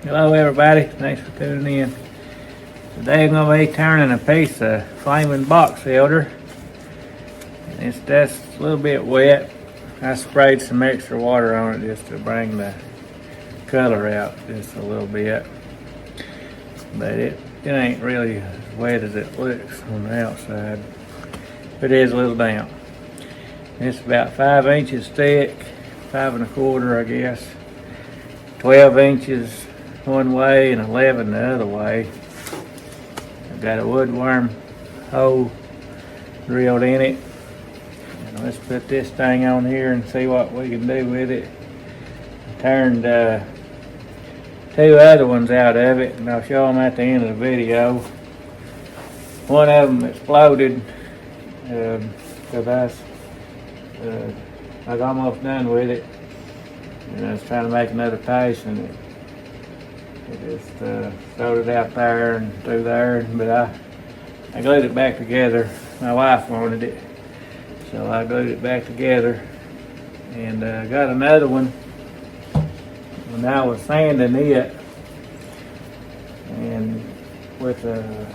Hello everybody, thanks for tuning in. Today I'm going to be turning a piece of flaming box elder. It's just a little bit wet. I sprayed some extra water on it just to bring the color out just a little bit. But it ain't really as wet as it looks on the outside. It is a little damp. It's about 5 inches thick, 5 1/4 I guess. 12 inches one way and 11 the other way. I've got a woodworm hole drilled in it. And let's put this thing on here and see what we can do with it. I turned 2 other ones out of it, and I'll show them at the end of the video. One of them exploded because I was almost done with it, and I was trying to make another paste, and it just floated out there and through there. But I glued it back together. My wife wanted it, so I glued it back together, and got another one. When I was sanding it, and with a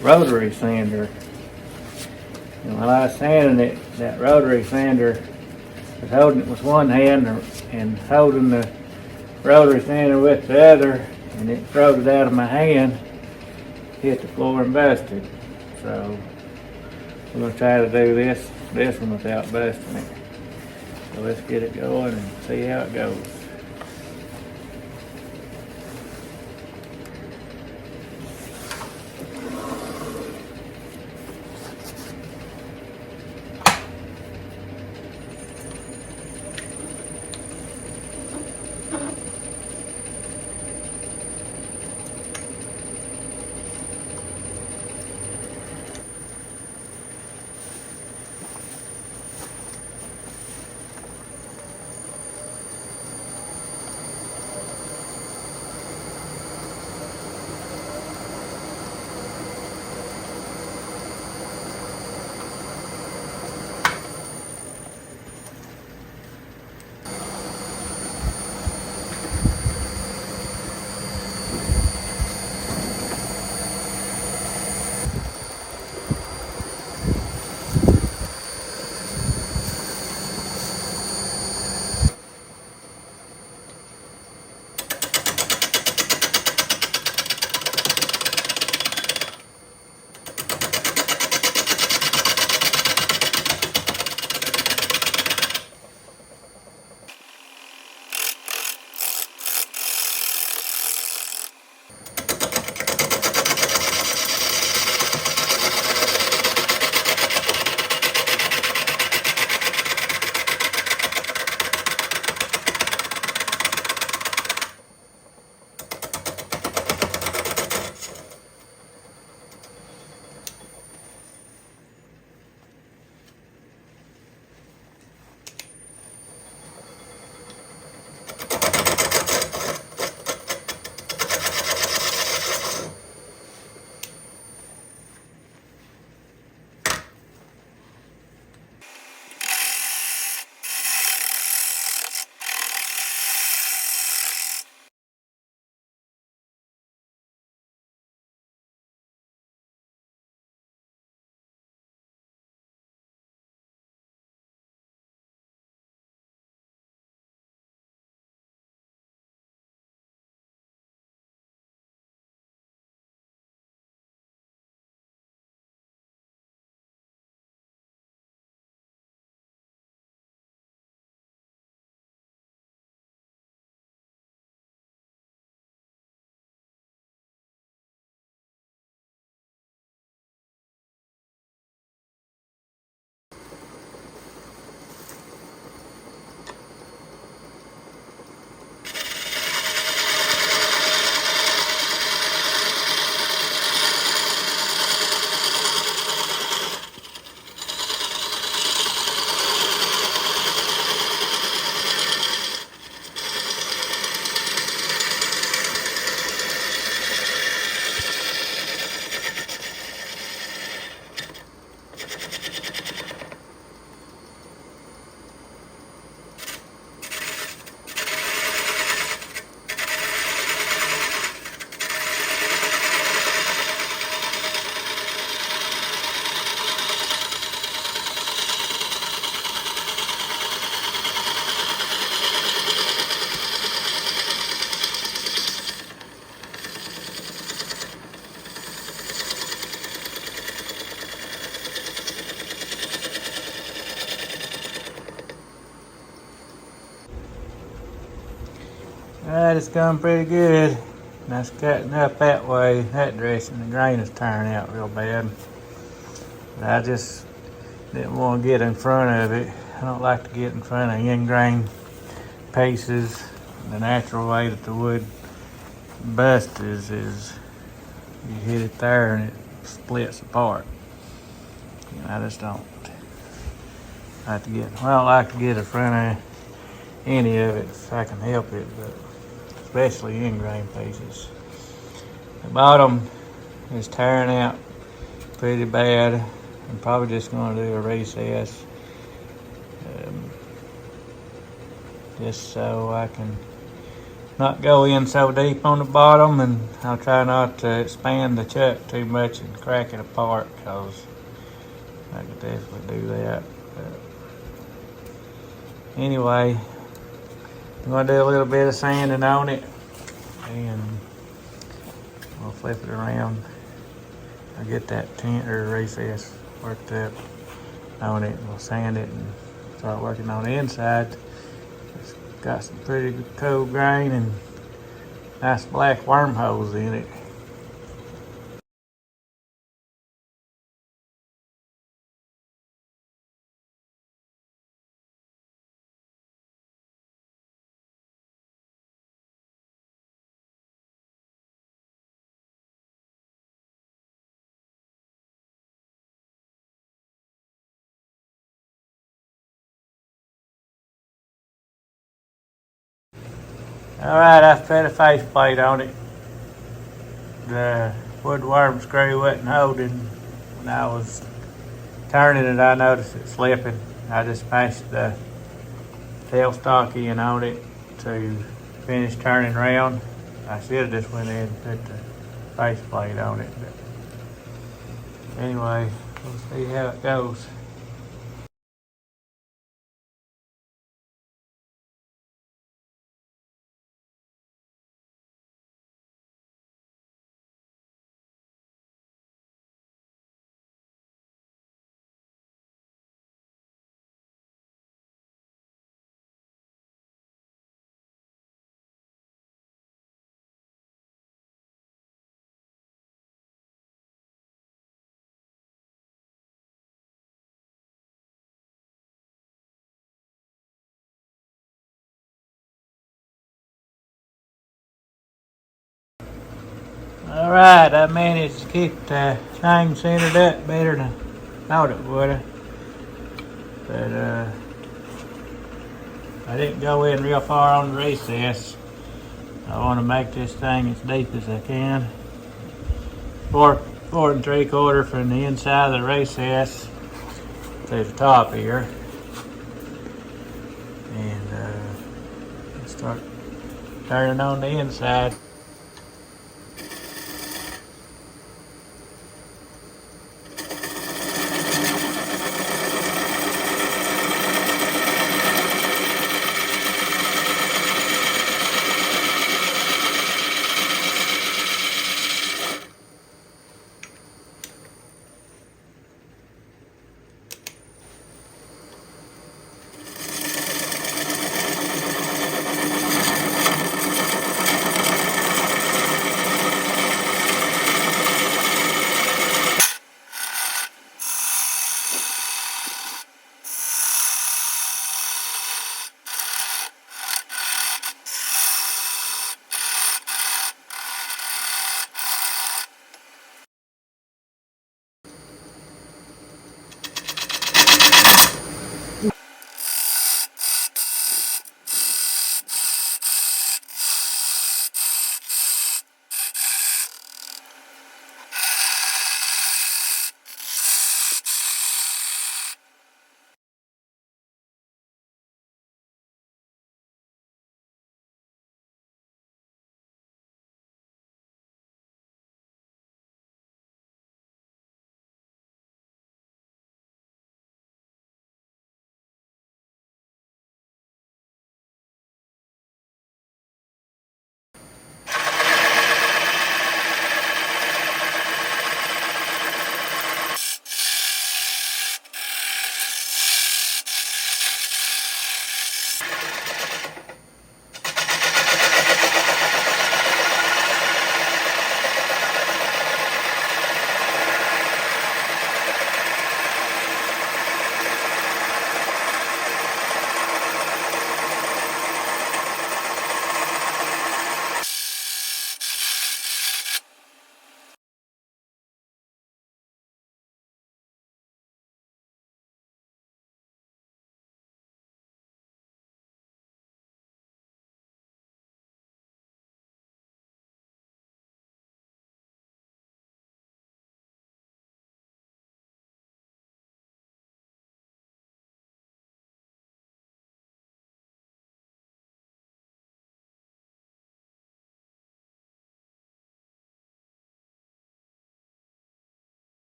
rotary sander, and while I was sanding it, that rotary sander was holding it with one hand and holding the rotary sander with the other, and it floated out of my hand, hit the floor and busted. So we're going to try to do this one without busting it. So let's get it going and see how it goes. Alright, it's going pretty good. That's cutting up that way, that direction. The grain is tearing out real bad. But I just didn't want to get in front of it. I don't like to get in front of ingrain pieces. The natural way that the wood busts is you hit it there and it splits apart. I just don't like to get, well, I don't like to get in front of any of it if I can help it, but especially ingrain pieces. The bottom is tearing out pretty bad. I'm probably just going to do a recess just so I can not go in so deep on the bottom, and I'll try not to expand the chuck too much and crack it apart, because I could definitely do that. But anyway, I'm going to do a little bit of sanding on it, and we'll flip it around. I'll get that tent or recess worked up on it, and we'll sand it and start working on the inside. It's got some pretty good cold grain and nice black wormholes in it. Alright, I put a faceplate on it. The wood worm screw wasn't holding. When I was turning it, I noticed it slipping. I just passed the tailstock in on it to finish turning around. I should have just went in and put the faceplate on it. But anyway, we'll see how it goes. Alright, I managed to keep the thing centered up better than I thought it would. But I didn't go in real far on the recess. I want to make this thing as deep as I can. 4 3/4 from the inside of the recess to the top here. And start turning on the inside.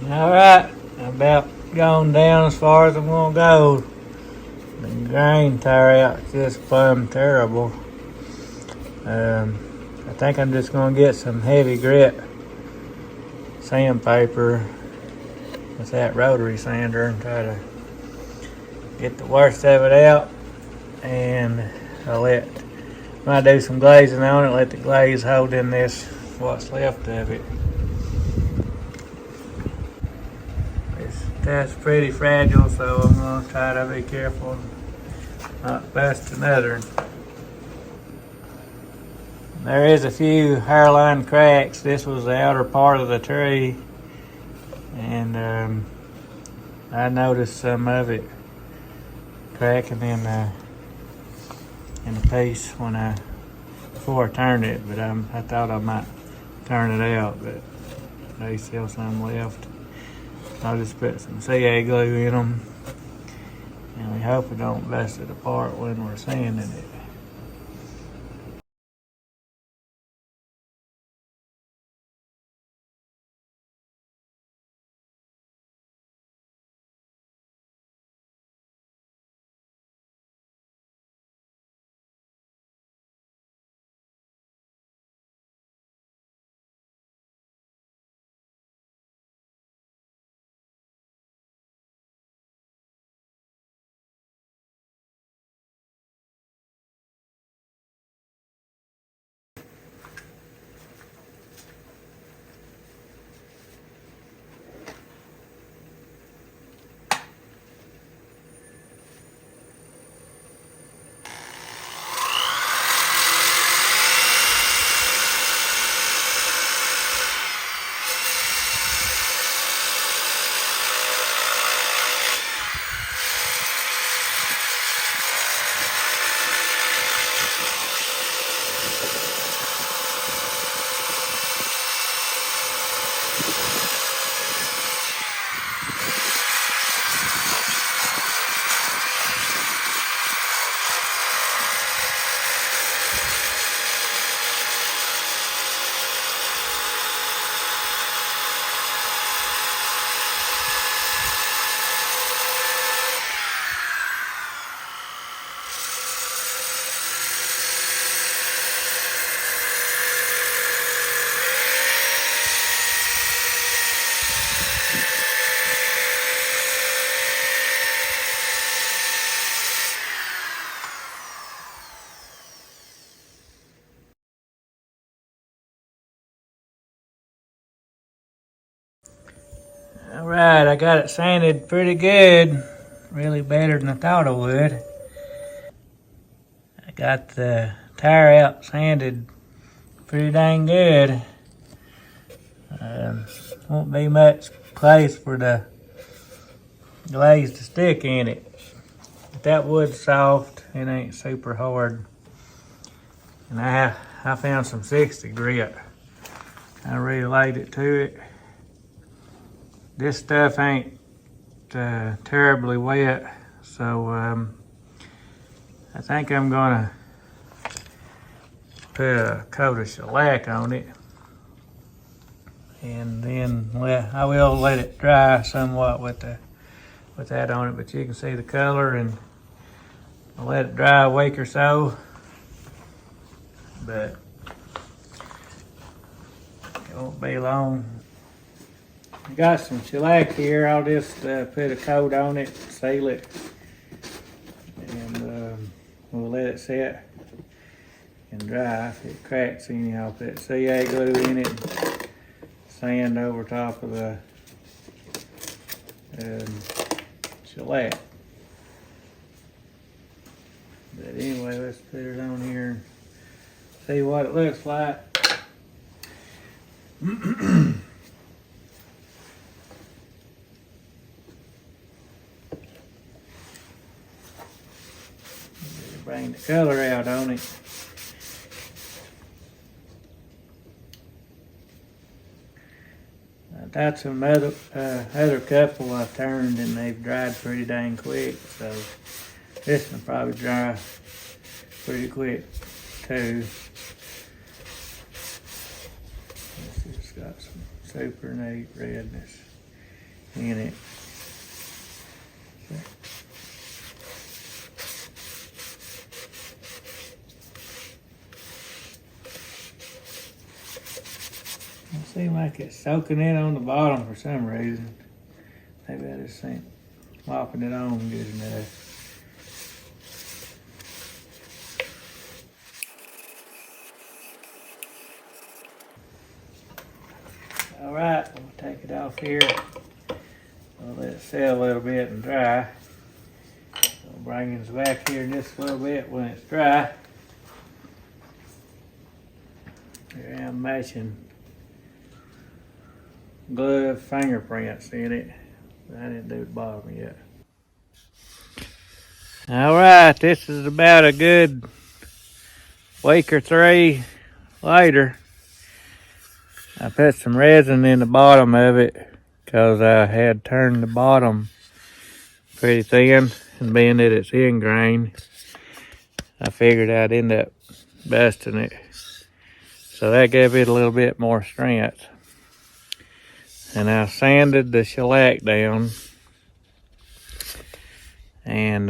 Alright, about gone down as far as I'm gonna go. The grain tire out just plumb terrible. I think I'm just gonna get some heavy grit sandpaper with that rotary sander and try to get the worst of it out. And I might do some glazing on it, let the glaze hold in this, what's left of it. That's pretty fragile, so I'm gonna try to be careful not bust another. There is a few hairline cracks. This was the outer part of the tree, and I noticed some of it cracking in the piece before I turned it, but I thought I might turn it out, but there's still some left. I'll just put some CA glue in them, and we hope we don't bust it apart when we're sanding it. Alright, I got it sanded pretty good. Really better than I thought I would. I got the tire out sanded pretty dang good. Won't be much place for the glaze to stick in it. But that wood's soft, it ain't super hard. And I found some 60 grit. I relayed it to it. This stuff ain't terribly wet, so I think I'm gonna put a coat of shellac on it, and then I will let it dry somewhat with that on it. But you can see the color, and I'll let it dry a week or so. But it won't be long. I got some shellac here. I'll just put a coat on it, seal it, and we'll let it set and dry. If it cracks any, I'll put CA glue in it and sand over top of the shellac. But anyway, let's put it on here and see what it looks like. Bring the color out on it. I've got some other couple I've turned, and they've dried pretty dang quick, so this will probably dry pretty quick too. This has got some super neat redness. in it. It seems like it's soaking in on the bottom for some reason. Maybe I just ain't mopping it on good enough. All right, we'll take it off here. We'll let it set a little bit and dry. We'll bring it back here just a little bit when it's dry. Here I'm matching glove fingerprints in it. I didn't do the bottom yet. All right, this is about a good week or 3 later. I put some resin in the bottom of it because I had turned the bottom pretty thin, and being that it's ingrained, I figured I'd end up busting it. So that gave it a little bit more strength. And I sanded the shellac down and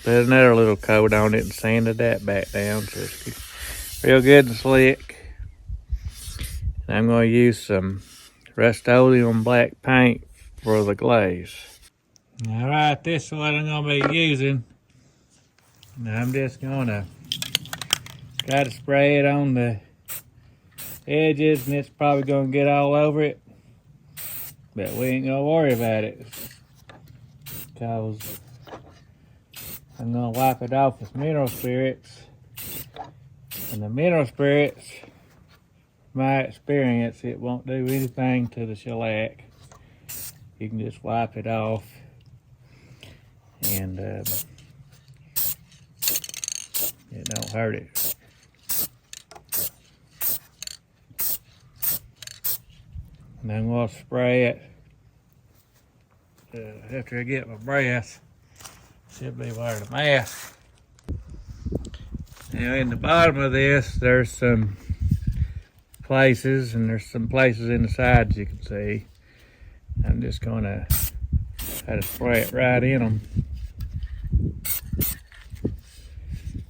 put another little coat on it and sanded that back down so it's real good and slick. And I'm going to use some rustoleum black paint for the glaze. All right, this is what I'm going to be using. Now I'm just going to try to spray it on the edges, and it's probably going to get all over it. But we ain't going to worry about it, because I'm going to wipe it off with mineral spirits. And the mineral spirits, my experience, it won't do anything to the shellac. You can just wipe it off, and it don't hurt it. And I'm going to spray it after I get my breath. Should be wearing a mask. Now in the bottom of this, there's some places, and there's some places in the sides you can see. I'm just going to try to spray it right in them.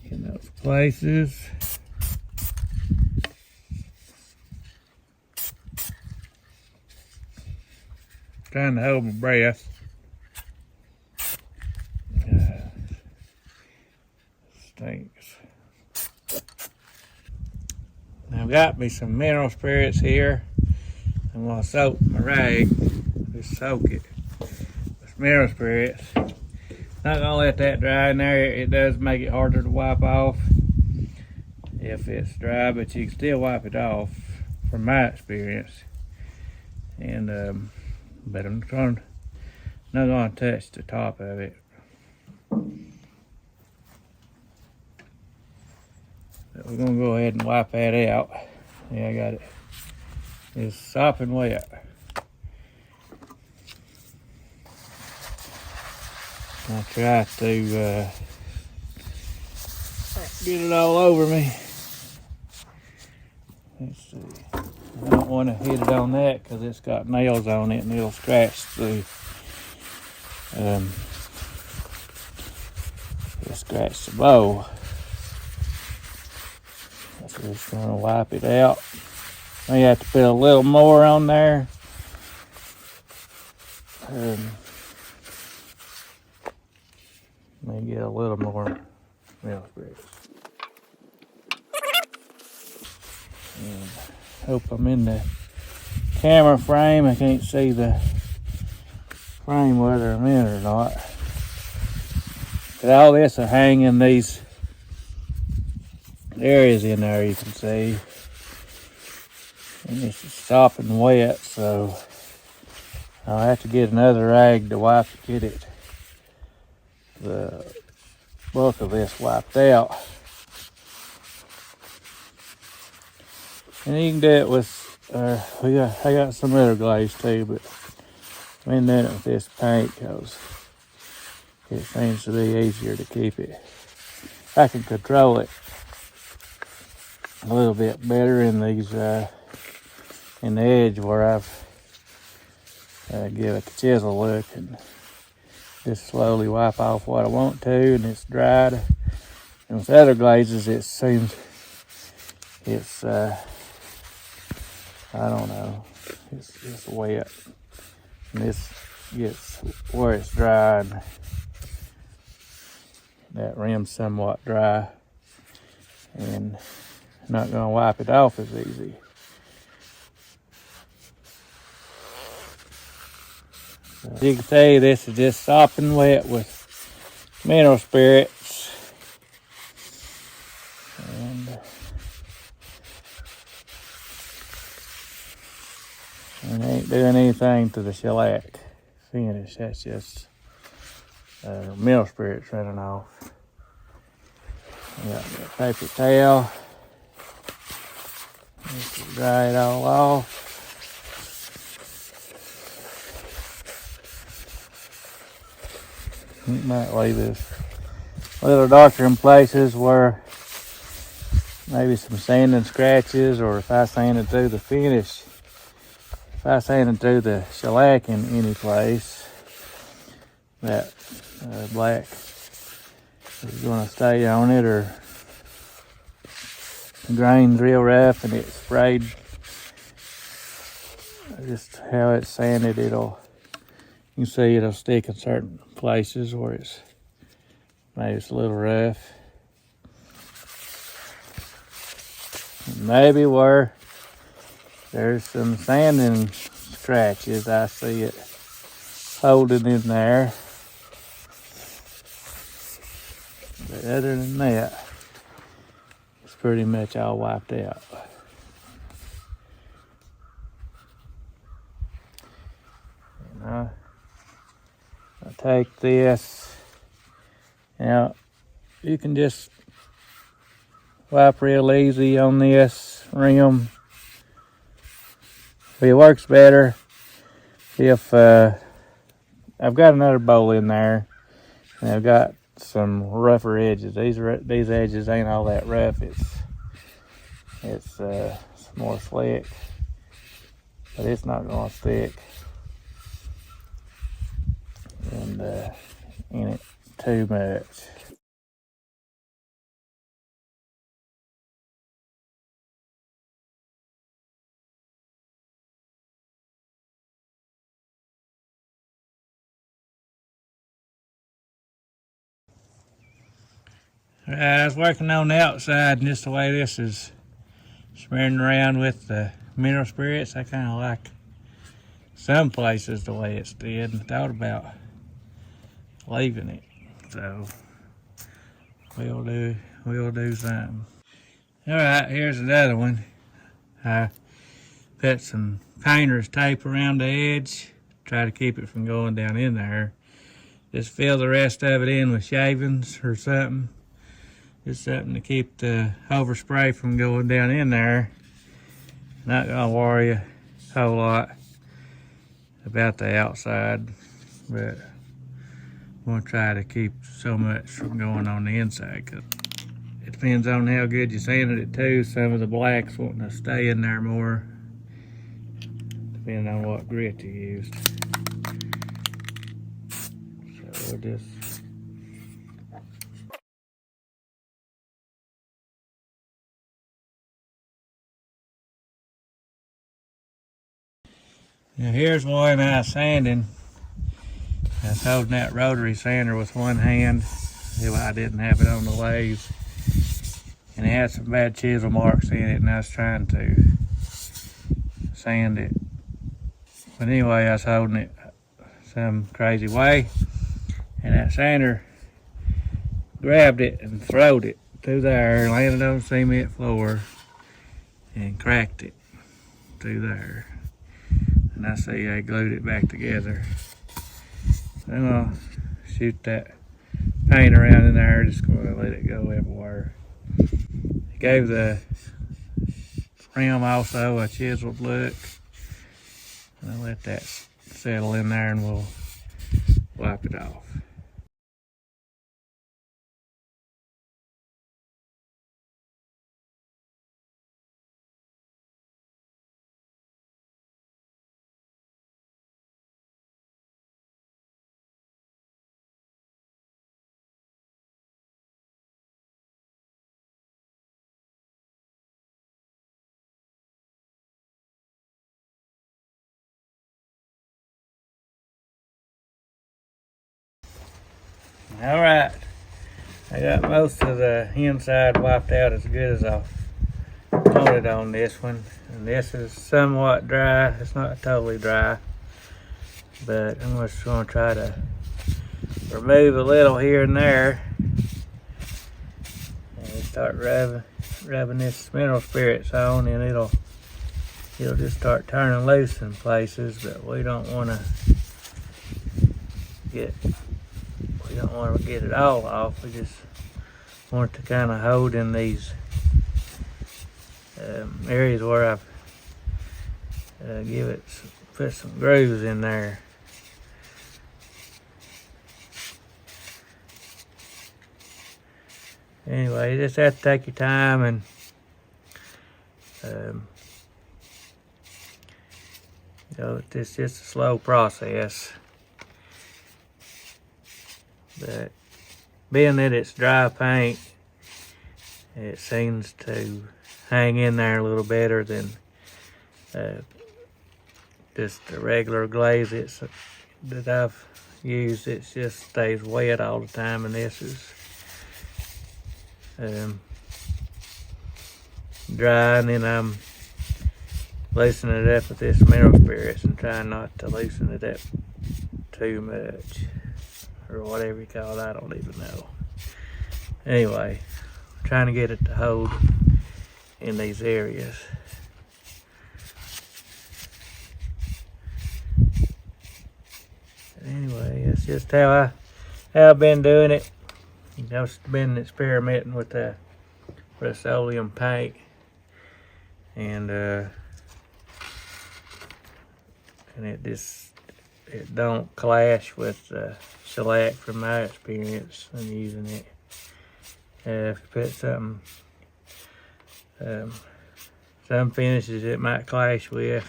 In those places. Trying to hold my breath. Stinks. Now I've got me some mineral spirits here. I'm going to soak my rag. Just soak it with mineral spirits. Not going to let that dry in there. It does make it harder to wipe off if it's dry, but you can still wipe it off from my experience. And but I'm not going to touch the top of it. But we're going to go ahead and wipe that out. Yeah, I got it. It's sopping wet. I try to get it all over me. Let's see. I don't want to hit it on that because it's got nails on it and it'll scratch through. It'll scratch the bowl. So just going to wipe it out. I have to put a little more on there. Let me get a little more milk spirits. And hope I'm in the camera frame. I can't see the frame whether I'm in or not. But all this will hang in these areas in there, you can see. And it's sopping wet, so I'll have to get another rag to get it, the bulk of this wiped out. And you can do it with, I got some other glaze too, but I'm in doing it with this paint because it seems to be easier to keep it. I can control it a little bit better in these, in the edge where I've give it the chisel look and just slowly wipe off what I want to, and it's dried. And with other glazes, it seems it's I don't know, it's wet, and this gets where it's dried. That rim's somewhat dry, and not gonna wipe it off as easy. So you can see this is just sopping wet with mineral spirits, and it ain't doing anything to the shellac finish. That's just mineral spirits running off. I got that paper towel. Just dry it all off. It might leave this a little darker in places where maybe some sanding scratches, or if I sanded through the finish, if I sanded through the shellac in any place, that black is going to stay on it, or the grain's real rough and it's sprayed. Just how it's sanded, you can see it'll stick in certain places where maybe it's a little rough. Maybe where there's some sanding scratches, I see it holding in there. But other than that, it's pretty much all wiped out. And I take this, now you can just wipe real easy on this rim. It works better if I've got another bowl in there, and I've got some rougher edges. These edges ain't all that rough. It's more slick, but it's not gonna stick and in it too much. I was working on the outside, and just the way this is smearing around with the mineral spirits, I kind of like some places the way it's did, and thought about leaving it. So we'll do something. All right, here's another one. I put some painter's tape around the edge, try to keep it from going down in there. Just fill the rest of it in with shavings or something. Just something to keep the overspray from going down in there. Not gonna worry a whole lot about the outside, but I'm gonna try to keep so much from going on the inside, because it depends on how good you sanded it too. Some of the black's wanting to stay in there more, depending on what grit you used. So we'll just now here's one I was sanding. I was holding that rotary sander with one hand. I didn't have it on the lathe, and it had some bad chisel marks in it, and I was trying to sand it. But anyway, I was holding it some crazy way, and that sander grabbed it and throwed it through there, landed on the cement floor, and cracked it through there. And I see I glued it back together. I'm gonna shoot that paint around in there, just gonna let it go everywhere. It gave the rim also a chiseled look. And I'll let that settle in there, and we'll wipe it off. Alright, I got most of the inside wiped out as good as I wanted on this one. And this is somewhat dry. It's not totally dry, but I'm just going to try to remove a little here and there. And start rubbing this mineral spirits on, and it'll just start turning loose in places, but we don't want to get it all off. We just want to kind of hold in these areas where I've put some grooves in there. Anyway, you just have to take your time, and it's just a slow process. But being that it's dry paint, it seems to hang in there a little better than just the regular glaze that I've used. It just stays wet all the time, and this is dry, and then I'm loosening it up with this mineral spirits and trying not to loosen it up too much, or whatever you call it. I don't even know. Anyway, I'm trying to get it to hold in these areas. Anyway, it's just how I've been doing it. I've been experimenting with the rustoleum paint, and it don't clash with shellac from my experience in using it. If you put some finishes it might clash with,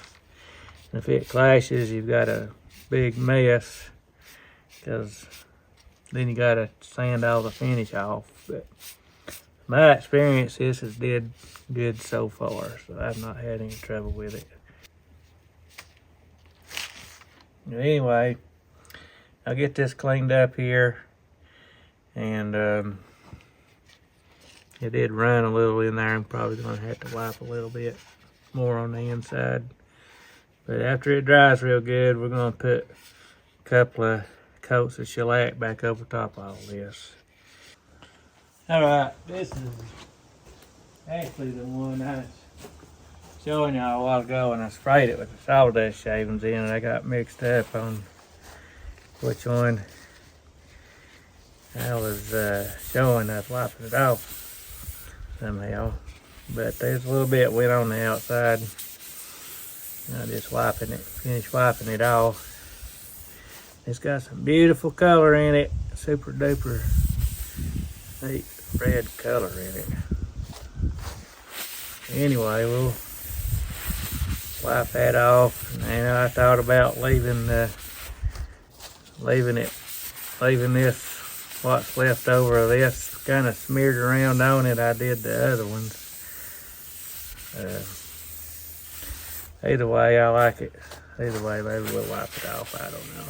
and if it clashes, you've got a big mess, because then you gotta sand all the finish off. But my experience, this has did good so far, so I've not had any trouble with it. Anyway, I'll get this cleaned up here, and it did run a little in there. I'm probably gonna have to wipe a little bit more on the inside. But after it dries real good, we're gonna put a couple of coats of shellac back over top of all this. Alright, this is actually the one I was showing y'all a while ago, and I sprayed it with the sawdust shavings in, and I got mixed up on which one I was showing. I was wiping it off somehow, but there's a little bit wet on the outside. I just finished wiping it off. It's got some beautiful color in it, super duper neat red color in it. Anyway, we'll wipe that off, and I thought about leaving this, what's left over of this, kind of smeared around on it. I did the other ones. Either way, I like it. Either way, maybe we'll wipe it off. I don't know.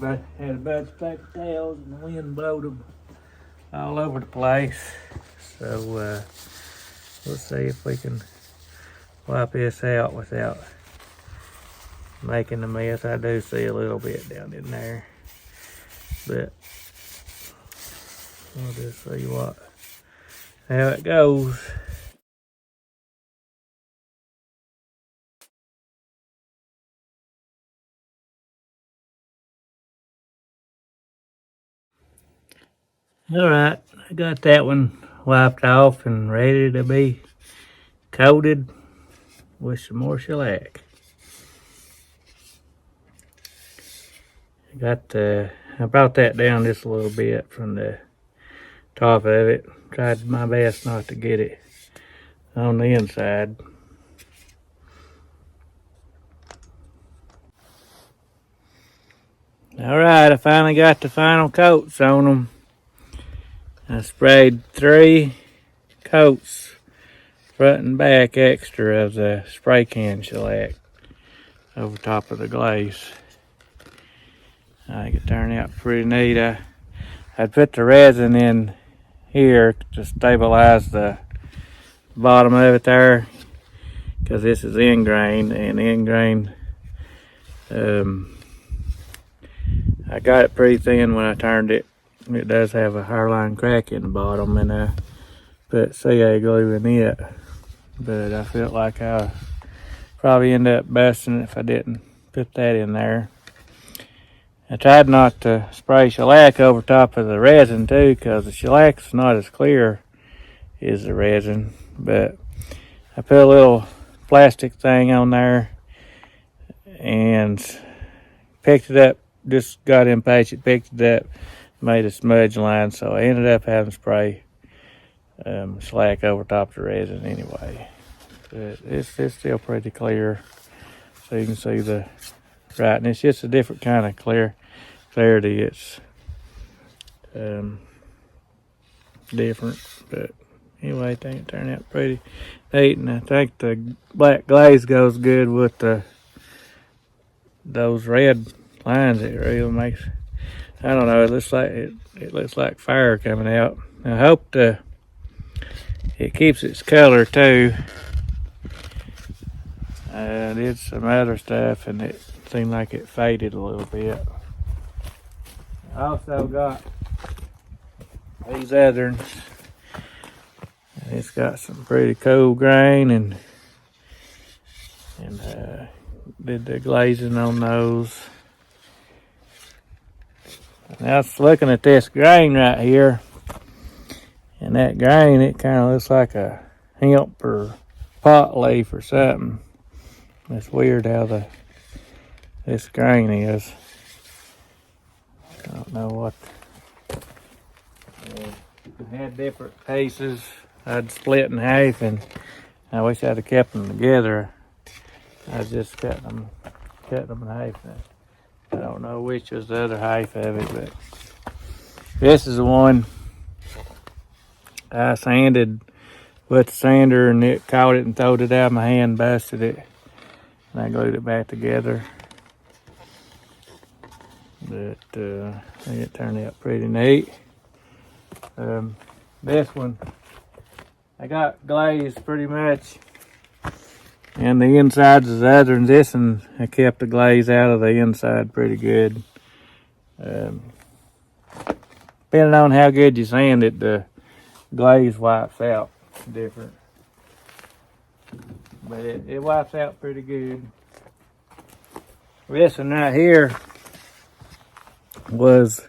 I had a bunch of paper towels, and the wind blowed them all over the place. So we'll see if we can wipe this out without making a mess. I do see a little bit down in there, but we'll just see how it goes. Alright, I got that one wiped off and ready to be coated with some more shellac. I brought that down just a little bit from the top of it. Tried my best not to get it on the inside. Alright, I finally got the final coats on them. I sprayed 3 coats, front and back, extra of the spray can shellac over top of the glaze. I think it turned out pretty neat. I put the resin in here to stabilize the bottom of it there, because this is end grain, and end grain, I got it pretty thin when I turned it. It does have a hairline crack in the bottom, and I put CA glue in it, but I felt like I probably end up busting it if I didn't put that in there. I tried not to spray shellac over top of the resin too, because the shellac's not as clear as the resin, but I put a little plastic thing on there and picked it up, just got impatient, picked it up, made a smudge line, so I ended up having to spray shellac over top of the resin anyway. But it's still pretty clear, so you can see the writing. It's just a different kind of clarity. It's different, but anyway, I think it turned out pretty neat, and I think the black glaze goes good with those red lines. It really makes, I don't know, it looks like fire coming out. I hope it keeps its color too. I did some other stuff and it seemed like it faded a little bit. I also got these others. It's got some pretty cool grain, and did the glazing on those. And I was looking at this grain right here, and that grain, it kind of looks like a hemp or pot leaf or something. It's weird how this grain is. I don't know what. It had different pieces. I'd split in half, and I wish I'd have kept them together. I just cut them in half. I don't know which was the other half of it, but this is the one I sanded with the sander, and it caught it and throwed it out of my hand, busted it, and I glued it back together. But I think it turned out pretty neat. This one, I got glazed pretty much, and the insides is the other, and this one I kept the glaze out of the inside pretty good. Depending on how good you sand it, the glaze wipes out different, but it wipes out pretty good. This one right here was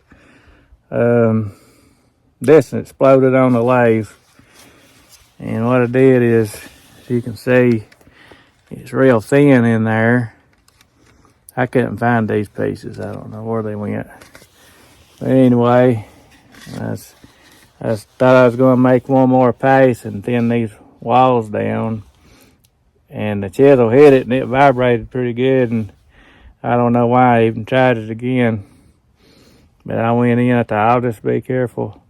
this one exploded on the lathe, and what I did is, as you can see, it's real thin in there. I couldn't find these pieces. I don't know where they went, but anyway, I thought I was going to make one more pass and thin these walls down, and the chisel hit it and it vibrated pretty good, and I don't know why I even tried it again. But I went in, I thought, I'll just be careful.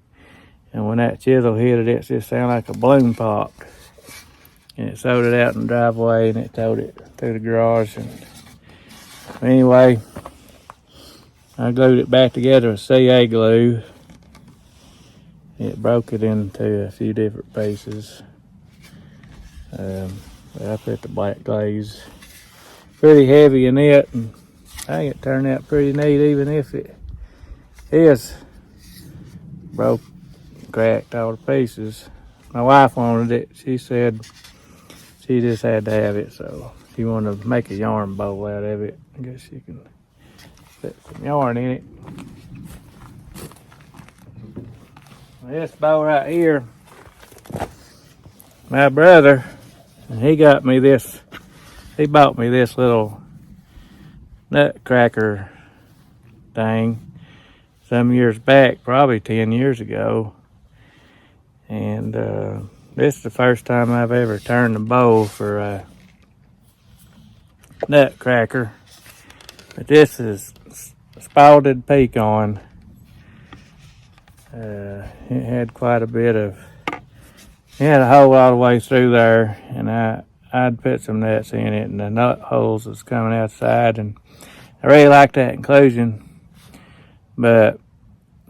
And when that chisel hit it, it just sounded like a balloon popped. And it sold it out in the driveway, and it towed it through the garage. And anyway, I glued it back together with CA glue. It broke it into a few different pieces. I put the black glaze pretty heavy in it, and I think it turned out pretty neat, even if it is broke, cracked all the pieces. My wife wanted it. She said she just had to have it, so she wanted to make a yarn bowl out of it. I guess you can put some yarn in it. This bowl right here, my brother, he got me this. He bought me this little nutcracker thing some years back, probably 10 years ago. And this is the first time I've ever turned a bowl for a nutcracker. But this is spalted pecan. It had quite a bit of, it had a hole all the way through there, and I'd put some nuts in it, and the nut holes was coming outside, and I really liked that inclusion. But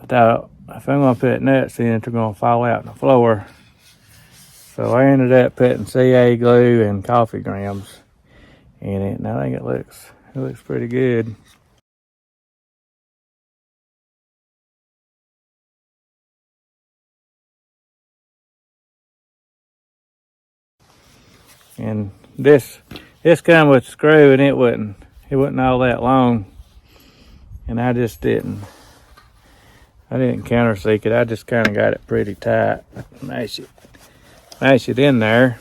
I thought if I'm gonna put nuts in it, they're gonna fall out on the floor. So I ended up putting CA glue and coffee grounds in it, and I think it looks pretty good. And this come with a screw, and it wasn't all that long, and I didn't countersink it. I just kind of got it pretty tight, mash it in there.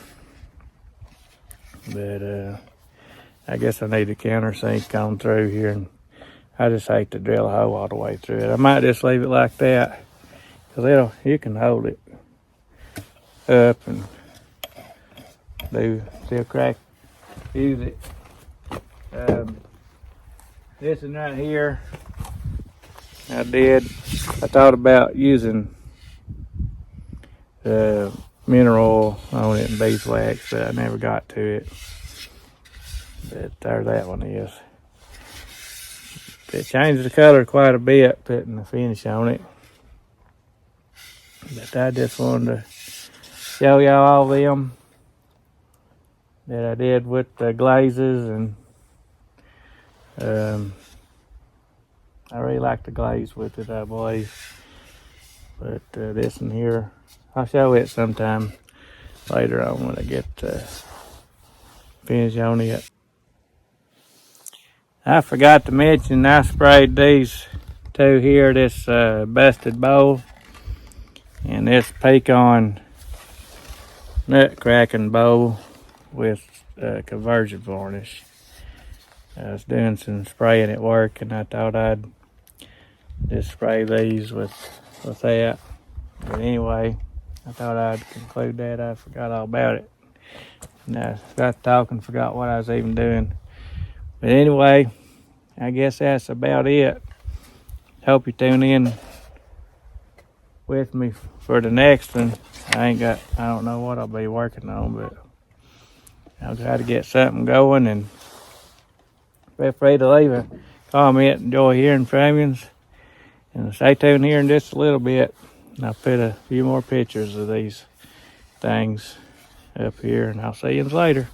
But I guess I need to countersink on through here, and I just hate to drill a hole all the way through it. I might just leave it like that, because you can hold it up and still crack, use it. This one right here, I thought about using mineral oil on it and beeswax, but I never got to it. But there that one is. It changes the color quite a bit putting the finish on it. But I just wanted to show y'all all them that I did with the glazes, and I really like the glaze with it, I believe. But this one here, I'll show it sometime later on when I get finish on it. I forgot to mention I sprayed these two here, this busted bowl and this pecan nut cracking bowl with conversion varnish. I was doing some spraying at work, and I thought I'd just spray these with that. But anyway, I thought I'd conclude that. I forgot all about it. And I got talking, forgot what I was even doing. But anyway, I guess that's about it. Hope you tune in with me for the next one. I don't know what I'll be working on, but I'll try to get something going, and feel free to leave a comment. Enjoy hearing from you, and stay tuned here in just a little bit. And I'll put a few more pictures of these things up here, and I'll see you later.